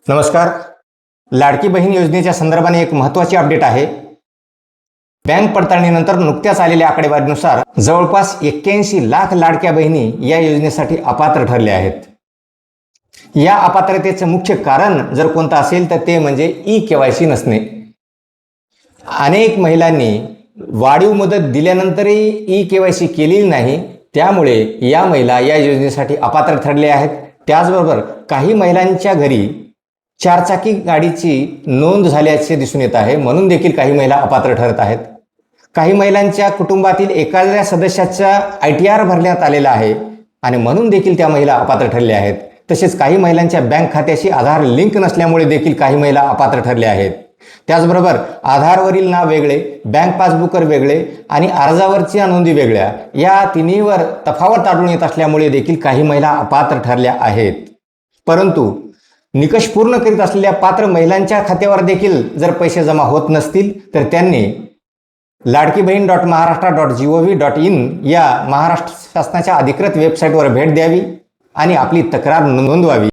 नमस्कार. लाडकी बहीण योजनेच्या संदर्भाने एक महत्त्वाची अपडेट आहे. बँक पडताळणीनंतर नुकत्याच आलेल्या आकडेवारीनुसार जवळपास 81 लाख लाडक्या बहिणी या योजनेसाठी अपात्र ठरल्या आहेत. या अपात्रतेचं मुख्य कारण जर कोणतं असेल तर ते म्हणजे ई-केवायसी नसणे. अनेक महिलांनी वाढीव मुदत दिल्यानंतरही ई-केवायसी केलेली नाही, त्यामुळे या महिला या योजनेसाठी अपात्र ठरल्या आहेत. त्याचबरोबर काही महिलांच्या घरी चारचाकी गाडीची नोंद झाल्याचे दिसून येत आहे, म्हणून देखील काही महिला अपात्र ठरत आहेत. काही महिलांच्या कुटुंबातील एखाद्या सदस्याचा ITR भरण्यात आलेला आहे आणि म्हणून देखील त्या महिला अपात्र ठरल्या आहेत. तसेच काही महिलांच्या बँक खात्याशी आधार लिंक नसल्यामुळे देखील काही महिला अपात्र ठरल्या आहेत. त्याचबरोबर आधारवरील नाव वेगळे, बँक पासबुकवर वेगळे आणि अर्जावरच्या नोंदी वेगळ्या, या तिन्हीवर तफावत आढळून येत असल्यामुळे देखील काही महिला अपात्र ठरल्या आहेत. परंतु निकष पूर्ण करीत असलेल्या पात्र महिलांच्या खात्यावर देखील जर पैसे जमा होत नसतील तर त्यांनी ladkibaheen.maharashtra.gov.in या महाराष्ट्र शासनाच्या अधिकृत वेबसाईटवर भेट द्यावी आणि आपली तक्रार नोंदवावी.